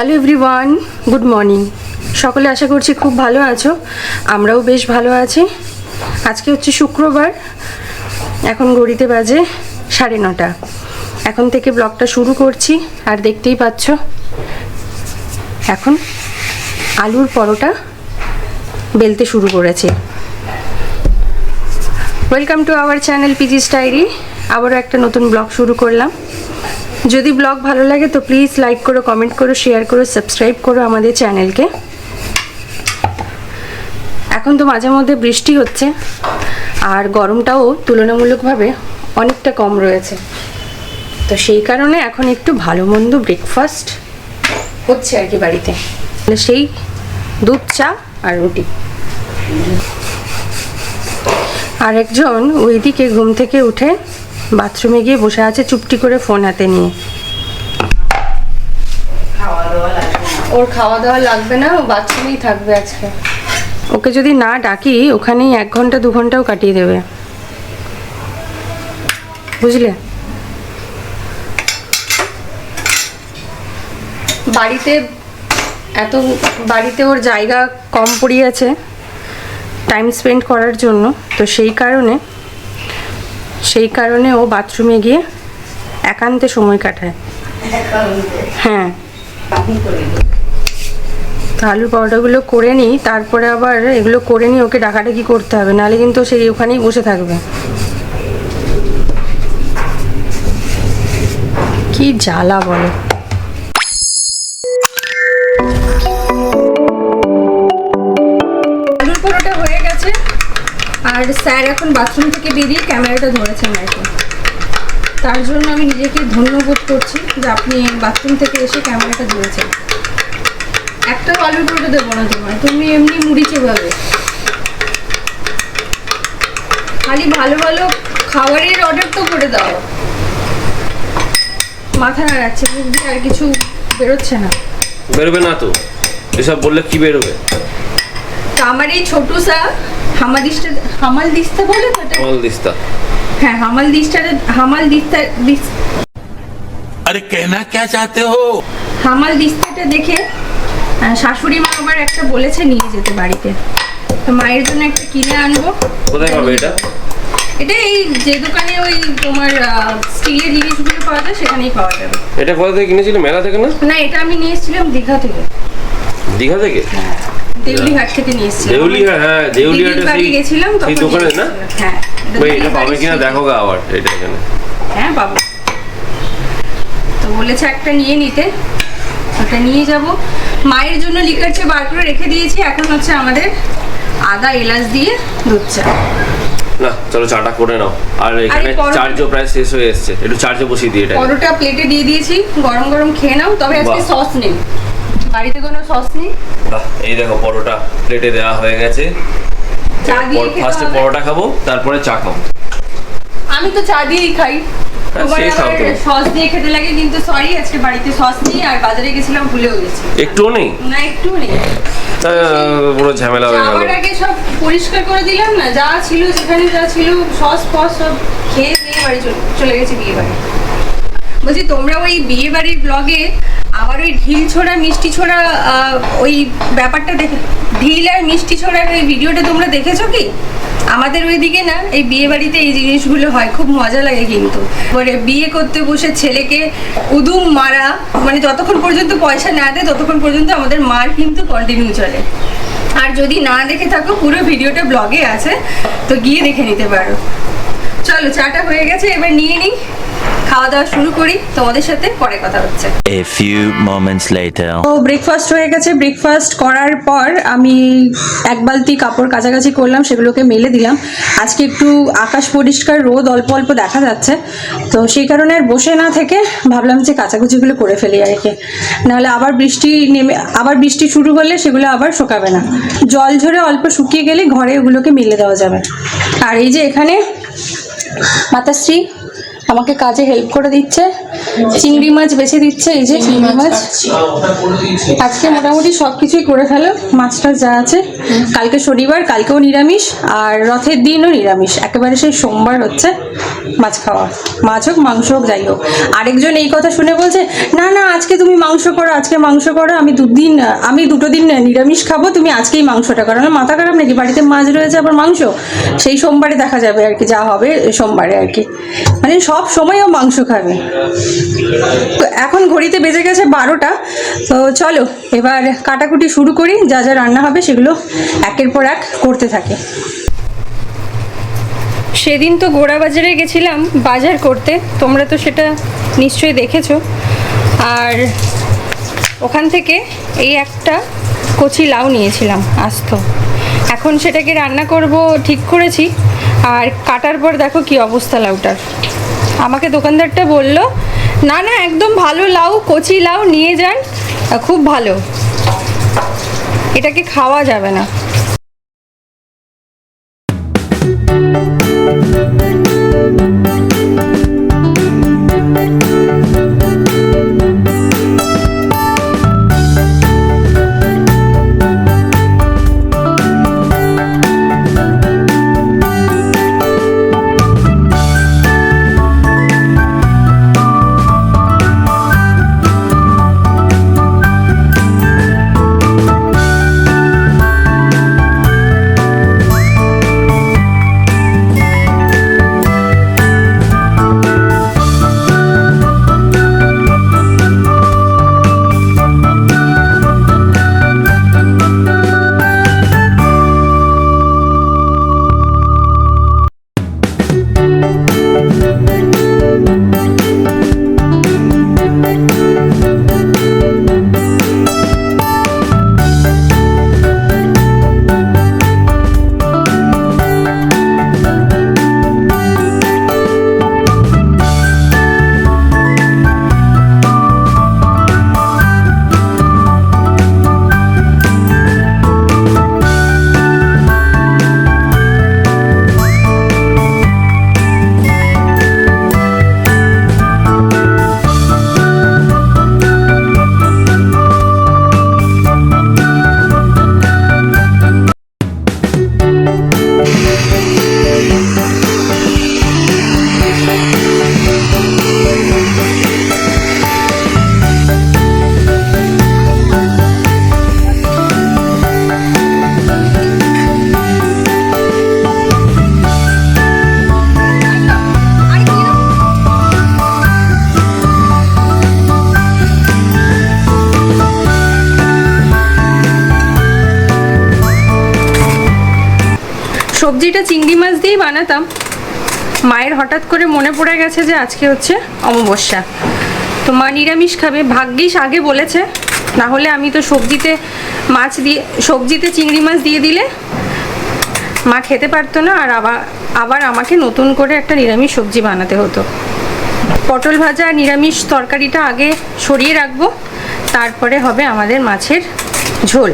Hello everyone, good morning. সকলে আশা করছি খুব ভালো আছো, আমরাও বেশ ভালো আছি। আজকে হচ্ছে শুক্রবার, এখন ঘড়িতে বাজে 9:30। এখন থেকে ব্লগটা শুরু করছি। আর দেখতেই পাচ্ছ এখন আলুর পরোটা বেলতে শুরু করেছি। ওয়েলকাম টু আওয়ার চ্যানেল পিজিস ডায়েরি। আবারও একটা নতুন ব্লগ শুরু করলাম। যদি ব্লগ ভালো লাগে তো প্লিজ লাইক করো, কমেন্ট করো, শেয়ার করো, সাবস্ক্রাইব করো আমাদের চ্যানেলকে। এখন তো মাঝে মধ্যে বৃষ্টি হচ্ছে আর গরমটাও তুলনামূলকভাবে অনেকটা কম রয়েছে, তো সেই কারণে এখন একটু ভালো মন্দ ব্রেকফাস্ট হচ্ছে আর কি বাড়িতে। সেই দুধ চা আর রুটি। আর একজন ওইদিকে ঘুম থেকে উঠে বাথরুমে গিয়ে বসে আছে চুপটি করে ফোন হাতে নিয়ে। ওর খাওয়া দাওয়া লাগবে না, ও বাথরুমেই থাকবে আজকে। ওকে যদি না ডাকি ওখানেই 1 ঘন্টা 2 ঘন্টাও কাটিয়ে দেবে, বুঝলে। বাড়িতে ওর জায়গা কম পড়িয়েছে টাইম স্পেন্ড করার জন্য, তো সেই কারণে ও বাথরুমে গিয়ে একান্তে সময় কাটায়। হ্যাঁ, আলুর পরোটাগুলো করে নিই, তারপরে আবার এগুলো করে নিই ওকে ডাকাডাকি করতে হবে, নাহলে কিন্তু সেই ওখানেই বসে থাকবে। কি জ্বালা বলো। আলুর পরোটা হয়ে গেছে আর স্যার এখন বাথরুম থেকে বেরিয়ে ক্যামেরাটা ধরেছেন আর কি। তার জন্য আমি নিজেকে ধন্যবোধ করছি যে আপনি বাথরুম থেকে এসে ক্যামেরাটা ধরেছেন। একটাও আলুর পরোটা দেবো না তোমায়, তুমি এমনি মুড়ি চেবাবে। খালি ভালো ভালো খাবারের অর্ডার তো করে দাও। মাথা নাড়াচ্ছে, মুখ দিয়ে আর কিছু বেরোচ্ছে না। বেরোবে না তো, এসব বললে কি বেরোবে? আমার এই ছোটু সা হামাল দিস্তা বলে তো এটা? হামাল দিস্তা। হ্যাঁ, হামাল দিস্তা। अरे कहना क्या चाहते हो? হামাল দিস্তাটা দেখে শাশুড়ি মা আবার একটা বলেছে নিয়ে যেতে বাড়িতে, তো মায়ের জন্য একটা কিনে আনবো। কোথায় পাবে এটা? এটা এই যে দোকানে ওই তোমার স্টিলের জিনিসগুলো পাওয়া যায় সেখানেই পাওয়া যাবে। এটা কোথা থেকে কিনেছিলে? মেলা থেকে না? না, এটা আমি নিয়ে এসেছিলাম দীঘা থেকে। দীঘা থেকে? দেউলিহাট থেকে নিয়ে এসেছিলাম। দেউলিহাট? হ্যাঁ, দেউলিহাটে গেছিলাম সেই দোকানে না? হ্যাঁ, ভাই এটা পাবে কিনা দেখো গা আবার এটা এখানে। হ্যাঁ পাবো, তো বলেছে একটা নিয়ে নিতে, ওটা নিয়ে যাব। মায়ের জন্য লিকার চা বার করে রেখে দিয়েছি, এখন হচ্ছে আমাদের আদা এলাচ দিয়ে দুধ চা। না চলো চাটা করে নাও। আর এখানে চার্জও প্রায় শেষ হয়ে এসেছে, একটু চার্জে বসিয়ে দিই এটা। পরোটা প্লেটে দিয়ে দিয়েছি, গরম গরম খেয়ে নাও। তবে আজকে সস নেই, বাড়িতে কোনো সস নেই। বাহ, এই দেখো পরোটা প্লেটে দেওয়া হয়ে গেছে। চা দিয়ে খেতে ফার্স্টে হবে। পরোটা খাবো, তারপরে চা খাবো। আমি তো চা দিয়েই খাই, সেই খাও তো। সস দিয়ে খেতে লাগে, কিন্তু সরি আজকে বাড়িতে সস নেই, আর বাজারে গেছিলাম ভুলেও গেছি। একটুও নেই? না, একটু নেই। পুরো ঝামেলা হয়ে গেল। যাওয়ার আগে সব পরিষ্কার করে দিলাম না, যা ছিল যেখানে যা ছিল সস ফস সব খেয়ে দিয়ে বাড়ি চলে গেছি বিয়ে বাড়ি। বলছি তোমরা ওই বিয়ে বাড়ির ব্লগে আমার ওই ঢিল ছোড়া মিষ্টি ছোড়া ওই ব্যাপারটা দেখে, ঢিল আর মিষ্টি ছোড়ার ওই ভিডিওটা তোমরা দেখেছো কি? আমাদের ওইদিকে না এই বিয়ে বাড়িতে এই জিনিসগুলো হয়, খুব মজা লাগে। কিন্তু পরে বিয়ে করতে বসে ছেলেকে উদুম মারা, মানে যতক্ষণ পর্যন্ত পয়সা না দেয় ততক্ষণ পর্যন্ত আমাদের মার কিন্তু কন্টিনিউ চলে। আর যদি না দেখে থাকো পুরো ভিডিওটা ব্লগে আছে, তো গিয়ে দেখে নিতে পারো। চলো চাটা হয়ে গেছে, এবার নিয়ে নিই, খাওয়া দাওয়া শুরু করি, তোমাদের সাথে পরে কথা হচ্ছে। A few moments later. তো ব্রেকফাস্ট হয়ে গেছে। ব্রেকফাস্ট করার পর আমি 1 বালতি কাপড় কাচাকাচি করলাম, সেগুলোকে মেলে দিলাম। আজকে একটু আকাশ পরিষ্কার, রোদ অল্প অল্প দেখা যাচ্ছে, তো সেই কারণে আর বসে না থেকে ভাবলাম যে কাচাকুচিগুলো করে ফেলি আর কি, নাহলে আবার বৃষ্টি শুরু হলে সেগুলো আবার শুকাবে না। জল ঝরে অল্প শুকিয়ে গেলে ঘরে ওগুলোকে মেলে দেওয়া যাবে। আর এই যে এখানে মাতাশ্রী আমাকে কাজে হেল্প করে দিচ্ছে, চিংড়ি মাছ বেছে দিচ্ছে। এই যে চিংড়ি মাছ আজকে মোটামুটি সব কিছুই করে ফেলো, মাছটা যা আছে। কালকে শনিবার, কালকেও নিরামিষ, আর রথের দিনও নিরামিষ। একেবারে সেই সোমবার হচ্ছে মাছ খাওয়া, মাছ হোক মাংস হোক যাই হোক। আরেকজন এই কথা শুনে বলছে, না না আজকে তুমি মাংস করো, আজকে মাংস করো, আমি দুটো দিন নিরামিষ খাবো, তুমি আজকেই মাংসটা করো। না মাথা খারাপ নাকি? বাড়িতে মাছ রয়েছে আবার মাংস, সেই সোমবারে দেখা যাবে আর কি, যা হবে সোমবারে আর কি। মানে সব সময়ও মাংস খাবে। তো এখন ঘড়িতে বেজে গেছে 12টা। তো চলো এবার কাটাকুটি শুরু করি, যা যা রান্না হবে সেগুলো একের পর এক করতে থাকি। সেদিন তো গোড়া বাজারে গেছিলাম বাজার করতে, তোমরা তো সেটা নিশ্চয়ই দেখেছো। আর ওখান থেকে এই একটা কচি লাউ নিয়েছিলাম আস্ত। এখন সেটাকে রান্না করব ঠিক করেছি, আর কাটার পর দেখো কি অবস্থা লাউটার। আমাকে দোকানদারটা বলল, না না একদম ভালো লাউ, কচি লাউ নিয়ে যান, খুব ভালো, এটাকে খাওয়া যাবে না। সবজিটা চিংড়ি মাছ দিয়েই বানাতাম, মায়ের হঠাৎ করে মনে পড়ে গেছে যে আজকে হচ্ছে অমাবস্যা, তো মা নিরামিষ খাবে। ভাগ্যিস আগে বলেছে, না হলে আমি তো সবজিতে চিংড়ি মাছ দিয়ে দিলে মা খেতে পারতো না, আর আবার আমাকে নতুন করে একটা নিরামিষ সবজি বানাতে হতো। পটল ভাজা নিরামিষ তরকারিটা আগে সরিয়ে রাখবো, তারপরে হবে আমাদের মাছের ঝোল।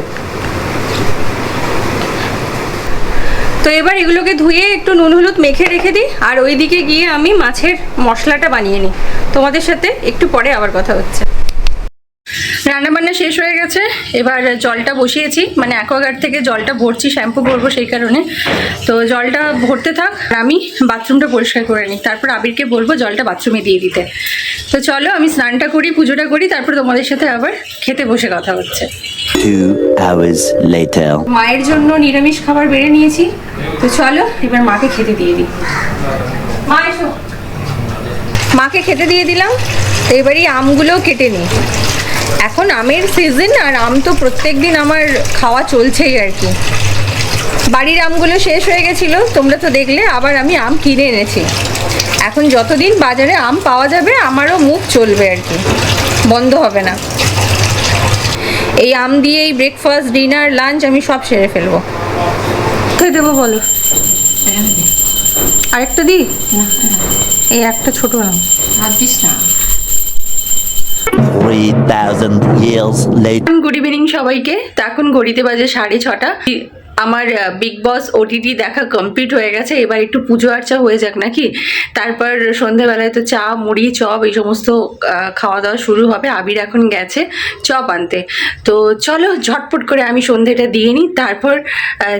তো এবার এগুলোকে ধুয়ে একটু নুন হলুদ মেখে রেখে দিই, আর ওইদিকে গিয়ে আমি মাছের মশলাটা বানিয়ে নিই। তোমাদের সাথে একটু পরে আবার কথা হচ্ছে। রান্নাবান্না শেষ হয়ে গেছে, এবার জলটা বসিয়েছি, মানে অ্যাকোয়াগার্ড থেকে জলটা ভরছি, শ্যাম্পু করবো সেই কারণে। তো জলটা ভরতে থাক, আমি বাথরুমটা পরিষ্কার করে নিই, তারপর আবিরকে বলবো জলটা বাথরুমে দিয়ে দিতে। তো চলো আমি স্নানটা করি, পুজোটা করি, তারপর তোমাদের সাথে আবার খেতে বসে কথা হচ্ছে। 2 hours later. মায়ের জন্য নিরামিষ খাবার বেড়ে নিয়েছি, তো চলো এবার মাকে খেতে দিয়ে দিই। মা এসো। মাকে খেতে দিয়ে দিলাম, তো এবারই আমগুলোও কেটে নিই। এখন আমের সিজন, আর আম তো প্রত্যেক দিন আমার খাওয়া চলছেই আর কি। বাড়ির আমগুলো শেষ হয়ে গেছিলো, তোমরা তো দেখলে, আবার আমি আম কিনে এনেছি। এখন যতদিন বাজারে আম পাওয়া যাবে আমারও মুখ চলবে আর কি, বন্ধ হবে না। এই আম দিয়েই ব্রেকফাস্ট, ডিনার, লাঞ্চ আমি সব সেরে ফেলবো। খেয়ে দেবো বলো? আরেকটা দিই? এই একটা ছোট আম আর দিস না। 3000 years later. গুড ইভিনিং সবাইকে। তো এখন ঘড়িতে বাজে 6:30। আমার বিগ বস ওটিটি দেখা কমপ্লিট হয়ে গেছে, এবার একটু পুজো আর্চা হয়ে যাক নাকি, তারপর সন্ধ্যাবেলায় তো চা মুড়ি চপ এই সমস্ত খাওয়া দাওয়া শুরু হবে। আবির এখন গেছে চপ আনতে, তো চলো ঝটপট করে আমি সন্ধ্যেটা দিয়ে নিই, তারপর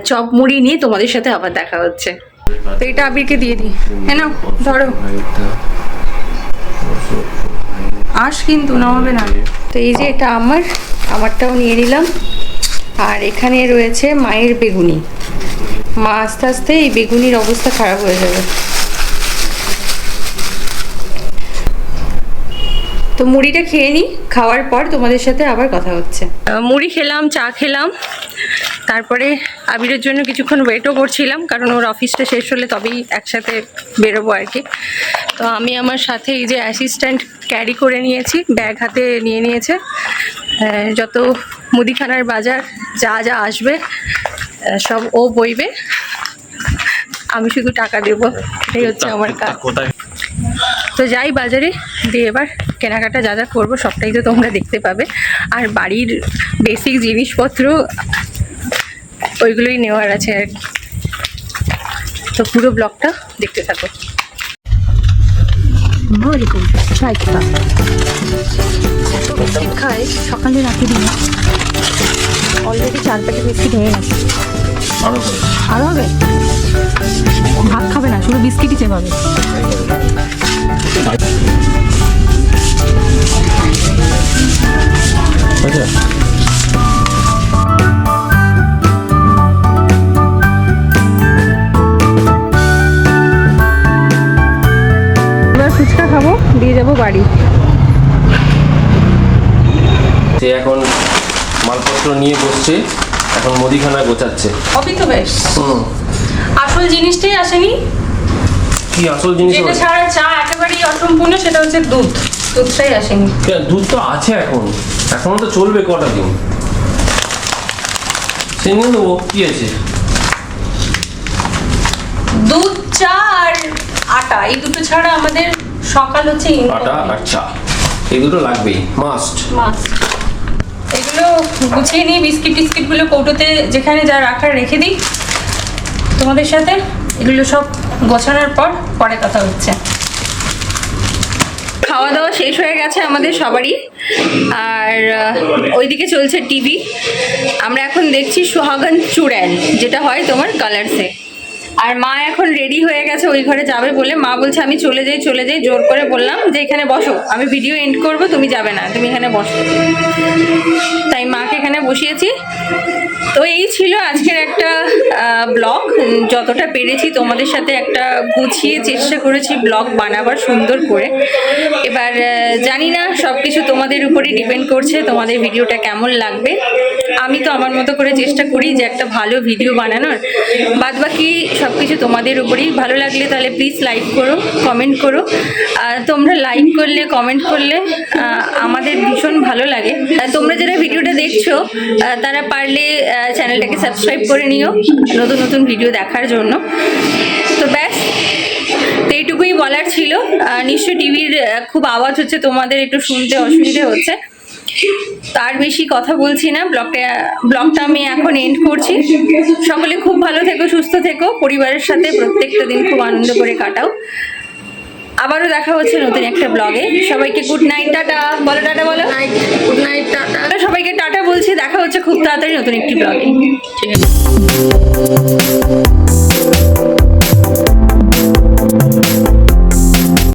চপ মুড়ি নিয়ে তোমাদের সাথে আবার দেখা হচ্ছে। তো এটা আবিরকে দিয়ে দিই, হ্যাঁ না ধরো আস, কিন্তু নামাবে না। তো এই যে এটা আমারটাও নিয়ে নিলাম। আর এখানে রয়েছে মায়ের বেগুনি, মা আস্তে আস্তে এই বেগুনির অবস্থা খারাপ হয়ে যাবে। তো মুড়িটা খেয়ে নিই, খাওয়ার পর তোমাদের সাথে আবার কথা হচ্ছে। মুড়ি খেলাম, চা খেলাম, তারপরে আবিরের জন্য কিছুক্ষণ ওয়েটও করছিলাম, কারণ ওর অফিসটা শেষ হলে তবেই একসাথে বেরোবো আর কি। তো আমি আমার সাথে এই যে অ্যাসিস্ট্যান্ট ক্যারি করে নিয়েছি, ব্যাগ হাতে নিয়ে নিয়েছে, যত মুদিখানার বাজার যা যা আসবে সব ও বইবে, আমি শুধু টাকা দেবো, এটাই হচ্ছে আমার কাজ। তো যাই বাজারে দিয়ে এবার কেনাকাটা যা যা করবো সবটাই তো তোমরা দেখতে পাবে। আর বাড়ির বেসিক জিনিসপত্র ওইগুলোই নেওয়ার আছে আর কি। তো পুরো ব্লগটা দেখতে থাকো। বিস্কিট খাই সকালে রাখি দিন, অলরেডি 4 প্যাকেট বিস্কিট হয়ে গেছে। আরো হবে? ভাত খাবে না, শুধু বিস্কিটই চেপাবে। এবার ফুচকা খাবো, দিয়ে যাবো বাড়ি। সে এখন মালপত্র নিয়ে বসছে, এখন মুদিখানা গোছাচ্ছে। অবি তো বেশ, আসল জিনিসটাই আসেনি। কি আসল জিনিস? যেটা ছাড়া চা একেবারেই অসম্পূর্ণ, সেটা হচ্ছে দুধটাই আসেনি। দুধ তো আছে এখনো তো চলবে কটা দিন, সে নিয়ে দেবো, কি আছে? দুধ, চা আর আটা, এই দুটো ছাড়া আমাদের সকাল হচ্ছে আটা আর চা, এই দুটো লাগবেই, মাস্ট। এগুলো গুছিয়ে নিই, বিস্কিটগুলো কৌটোতে যেখানে যা রাখার রেখে দিই তোমাদের সাথে। এগুলো সব গোছানোর পর পরে কথা হচ্ছে। খাওয়া দাওয়া শেষ হয়ে গেছে আমাদের সবারই, আর ওইদিকে চলছে টিভি। আমরা এখন দেখছি সুহাগন চুড়েল, যেটা হয় তোমার কালার্সে। আর মা এখন রেডি হয়ে গেছে ওই ঘরে যাবে বলে। মা বলছে আমি চলে যাই, জোর করে বললাম যে এখানে বসো, আমি ভিডিও এন্ড করবো, তুমি যাবে না, তুমি এখানে বসো। তাই মাকে এখানে বসিয়েছি। তো এই ছিল আজকের একটা ব্লগ, যতটা পেরেছি তোমাদের সাথে একটা গুছিয়ে চেষ্টা করেছি ব্লগ বানাবার সুন্দর করে। এবার জানি না, সব কিছু তোমাদের উপরই ডিপেন্ড করছে, তোমাদের ভিডিওটা কেমন লাগবে। আমি তো আমার মতো করে চেষ্টা করি যে একটা ভালো ভিডিও বানানোর, বাদ বাকি সব কিছু তোমাদের উপরেই। ভালো লাগলে তাহলে প্লিজ লাইক করো, কমেন্ট করো। তোমরা লাইক করলে, কমেন্ট করলে আমাদের ভীষণ ভালো লাগে। তোমরা যারা ভিডিওটা দেখছো তারা পারলে চ্যানেলটাকে সাবস্ক্রাইব করে নিও নতুন নতুন ভিডিও দেখার জন্য। তো ব্যাস, তো এইটুকুই বলার ছিল। নিশ্চয়ই টিভির খুব আওয়াজ হচ্ছে, তোমাদের একটু শুনতে অসুবিধে হচ্ছে, তার বেশি কথা বলছি না। ব্লগটা আমি এখন এন্ড করছি। সকলে খুব ভালো থেকো, সুস্থ থেকো, পরিবারের সাথে প্রত্যেকটা দিন খুব আনন্দ করে কাটাও। আবারও দেখা হচ্ছে নতুন একটা ব্লগে। সবাইকে গুড নাইট, টাটা বলো, টাটা বলো, গুড নাইট, টাটা। সবাইকে টাটা বলছি, দেখা হচ্ছে খুব তাড়াতাড়ি নতুন একটি ব্লগে। ঠিক আছে।